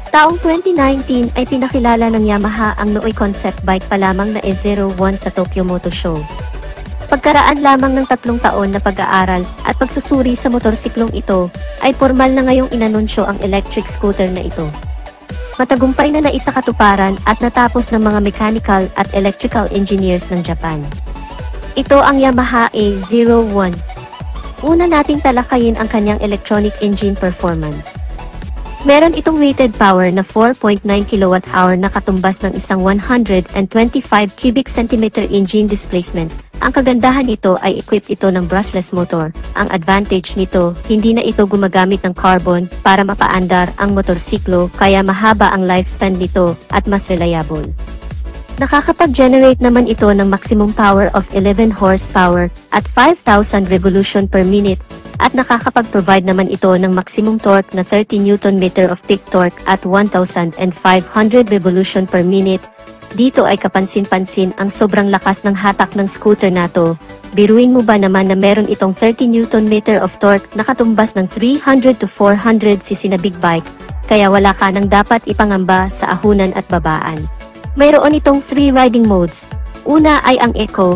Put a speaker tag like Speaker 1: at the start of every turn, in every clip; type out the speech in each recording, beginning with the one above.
Speaker 1: Taong 2019 ay pinakilala ng Yamaha ang nooy concept bike pa lamang na E01 sa Tokyo Motor Show. Pagkaraan lamang ng 3 taon na pag-aaral at pagsusuri sa motorsiklong ito, ay formal na ngayong inanunsyo ang electric scooter na ito. Matagumpay na naisakatuparan at natapos ng mga mechanical at electrical engineers ng Japan. Ito ang Yamaha E01. Una nating talakayin ang kanyang electronic engine performance. Meron itong rated power na 4.9 kWh na katumbas ng isang 125 cubic centimeter engine displacement. Ang kagandahan nito ay equipped ito ng brushless motor. Ang advantage nito, hindi na ito gumagamit ng carbon para mapaandar ang motorsiklo, kaya mahaba ang lifespan nito at mas reliable. Nakakapag-generate naman ito ng maximum power of 11 horsepower at 5,000 revolution per minute. At nakakapag-provide naman ito ng maximum torque na 30 Nm of peak torque at 1,500 revolution per minute. Dito ay kapansin-pansin ang sobrang lakas ng hatak ng scooter na to. Biruin mo ba naman na meron itong 30 Nm of torque na katumbas ng 300 to 400 cc na big bike, kaya wala ka nang dapat ipangamba sa ahunan at babaan. Mayroon itong 3 riding modes. Una ay ang Eco,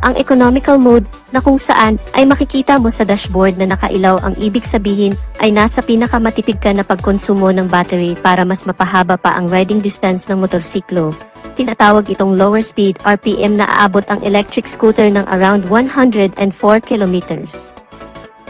Speaker 1: ang economical mode, na kung saan ay makikita mo sa dashboard na nakailaw. Ang ibig sabihin ay nasa pinakamatipid ka na pagkonsumo ng battery para mas mapahaba pa ang riding distance ng motorsiklo. Tinatawag itong lower speed RPM na aabot ang electric scooter ng around 104 kilometers.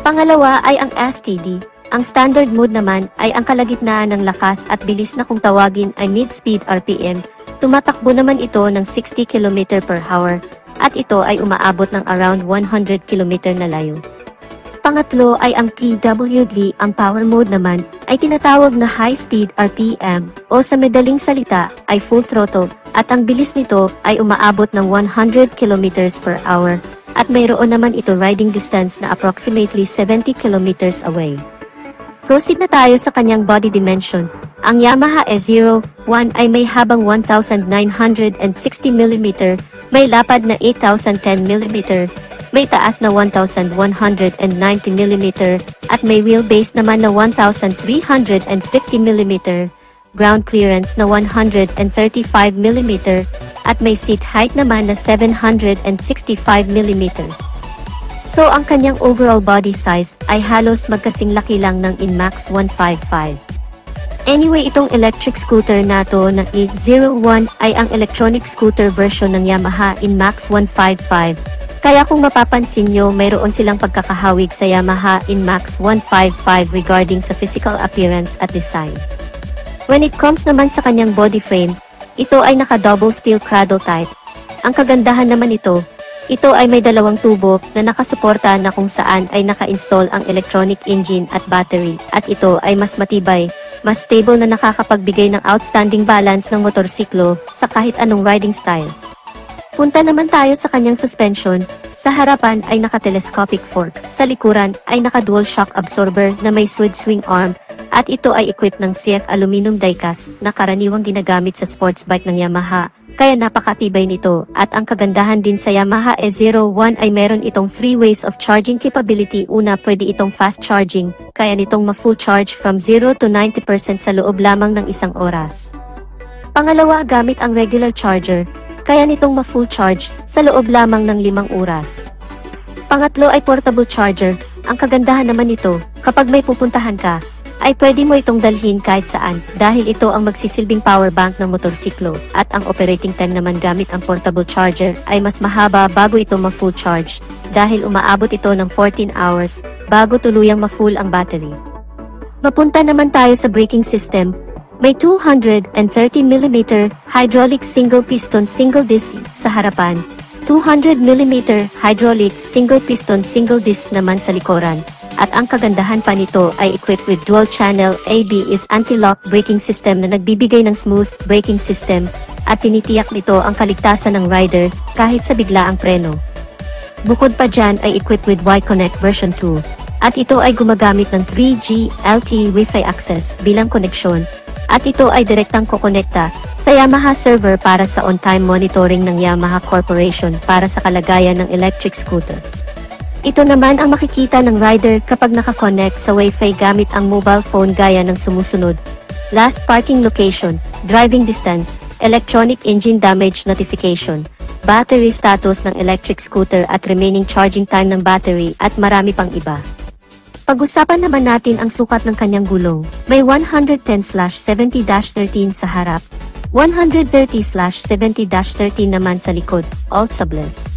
Speaker 1: Pangalawa ay ang STD. Ang standard mode naman ay ang kalagitnaan ng lakas at bilis na kung tawagin ay mid-speed RPM. Tumatakbo naman ito ng 60 km per hour. At ito ay umaabot ng around 100 km na layo. Pangatlo ay ang PWD. Ang power mode naman ay tinatawag na high speed RPM o sa madaling salita ay full throttle, at ang bilis nito ay umaabot ng 100 km per hour at mayroon naman ito riding distance na approximately 70 km away. Proceed na tayo sa kanyang body dimension. Ang Yamaha E01 ay may habang 1,960 mm, may lapad na 8,010 mm, may taas na 1,190 mm, at may wheelbase naman na 1,350 mm, ground clearance na 135 mm, at may seat height naman na 765 mm. So ang kanyang overall body size ay halos magkasing laki lang ng Inmax 155. Anyway, itong electric scooter na to na E01 ay ang electronic scooter version ng Yamaha Inmax 155. Kaya kung mapapansin nyo, mayroon silang pagkakahawig sa Yamaha Inmax 155 regarding sa physical appearance at design. When it comes naman sa kanyang body frame, ito ay naka-double steel cradle type. Ang kagandahan naman ito ay may 2 tubo na nakasuporta na kung saan ay naka-install ang electronic engine at battery, at ito ay mas matibay, mas stable na nakakapagbigay ng outstanding balance ng motorsiklo sa kahit anong riding style. Punta naman tayo sa kanyang suspension. Sa harapan ay naka-telescopic fork, sa likuran ay naka-dual shock absorber na may swed swing arm, at ito ay equipped ng CF aluminum diecast na karaniwang ginagamit sa sports bike ng Yamaha. Kaya napakatibay nito, at ang kagandahan din sa Yamaha E01 ay meron itong 3 ways of charging capability. Una, pwede itong fast charging, kaya nitong ma-full charge from 0 to 90% sa loob lamang ng 1 oras. Pangalawa, gamit ang regular charger, kaya nitong ma-full charge sa loob lamang ng 5 oras. Pangatlo ay portable charger. Ang kagandahan naman nito, kapag may pupuntahan ka, ay pwede mo itong dalhin kahit saan dahil ito ang magsisilbing power bank ng motorsiklo, at ang operating time naman gamit ang portable charger ay mas mahaba bago ito ma-full charge dahil umaabot ito ng 14 hours bago tuluyang ma-full ang battery. Mapunta naman tayo sa braking system. May 230 mm hydraulic single piston single disc sa harapan, 200 mm hydraulic single piston single disc naman sa likuran. At ang kagandahan pa nito ay equipped with dual channel ABS anti-lock braking system na nagbibigay ng smooth braking system, at tinitiyak nito ang kaligtasan ng rider kahit sa biglaang preno. Bukod pa dyan ay equipped with Y-Connect version 2, at ito ay gumagamit ng 3G LTE Wi-Fi access bilang koneksyon, at ito ay direktang kokonekta sa Yamaha server para sa on-time monitoring ng Yamaha Corporation para sa kalagayan ng electric scooter. Ito naman ang makikita ng rider kapag nakakonect sa Wi-Fi gamit ang mobile phone gaya ng sumusunod. last parking location, driving distance, electronic engine damage notification, battery status ng electric scooter at remaining charging time ng battery at marami pang iba. Pag-usapan naman natin ang sukat ng kanyang gulong. May 110/70-13 sa harap, 130/70-13 naman sa likod, all tubeless.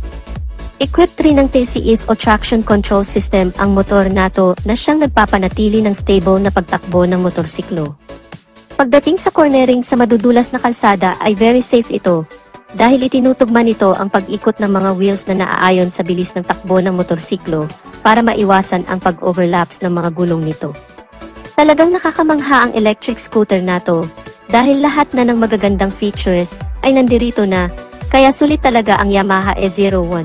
Speaker 1: Equipped rin ng TCS o traction control system ang motor nato na siyang nagpapanatili ng stable na pagtakbo ng motorsiklo. Pagdating sa cornering sa madudulas na kalsada ay very safe ito, dahil itinutugma nito ang pag-ikot ng mga wheels na naaayon sa bilis ng takbo ng motorsiklo, para maiwasan ang pag-overlaps ng mga gulong nito. Talagang nakakamangha ang electric scooter nato, dahil lahat na ng magagandang features ay nandirito na, kaya sulit talaga ang Yamaha E01.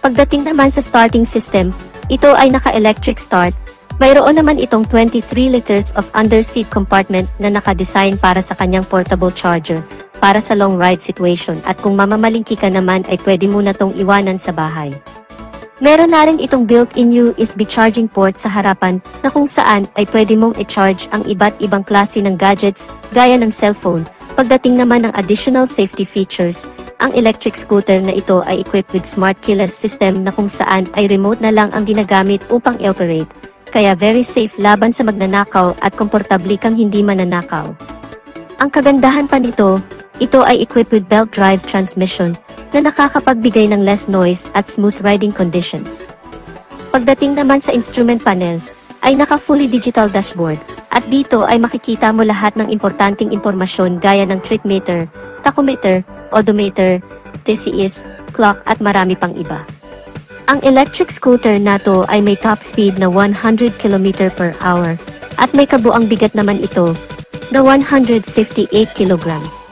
Speaker 1: Pagdating naman sa starting system, ito ay naka-electric start. Mayroon naman itong 23 liters of underseat compartment na nakadesign para sa kanyang portable charger, para sa long ride situation, at kung mamamalingki ka naman ay pwede mo na tong iwanan sa bahay. Meron na rin itong built-in USB charging port sa harapan na kung saan ay pwede mong i-charge ang iba't ibang klase ng gadgets gaya ng cellphone. Pagdating naman ng additional safety features, ang electric scooter na ito ay equipped with smart keyless system na kung saan ay remote na lang ang ginagamit upang i-operate, kaya very safe laban sa magnanakaw at komportable kang hindi mananakaw. Ang kagandahan pa nito, ito ay equipped with belt drive transmission na nakakapagbigay ng less noise at smooth riding conditions. Pagdating naman sa instrument panel, ay naka-fully digital dashboard, at dito ay makikita mo lahat ng importanteng impormasyon gaya ng trip meter, tachometer, odometer, TCS, clock at marami pang iba. Ang electric scooter nato ay may top speed na 100 km/h, at may kabuang bigat naman ito na 158 kilograms.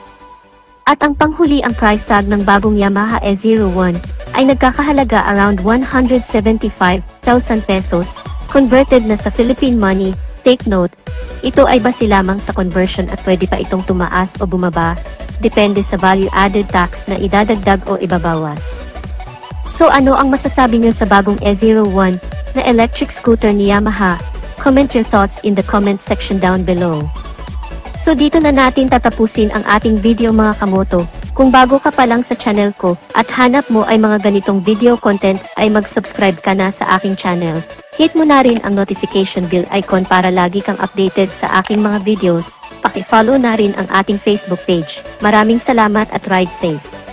Speaker 1: At ang panghuli, ang price tag ng bagong Yamaha E01 ay nagkakahalaga around 175,000 pesos, converted na sa Philippine money. Take note, ito ay base lamang sa conversion at pwede pa itong tumaas o bumaba, depende sa value-added tax na idadagdag o ibabawas. So ano ang masasabi niyo sa bagong E01 na electric scooter ni Yamaha? Comment your thoughts in the comment section down below. So dito na natin tatapusin ang ating video mga kamoto. Kung bago ka pa lang sa channel ko, at hanap mo ay mga ganitong video content, ay mag-subscribe ka na sa aking channel. Hit mo na rin ang notification bell icon para lagi kang updated sa aking mga videos. Paki-follow na rin ang ating Facebook page. Maraming salamat at ride safe!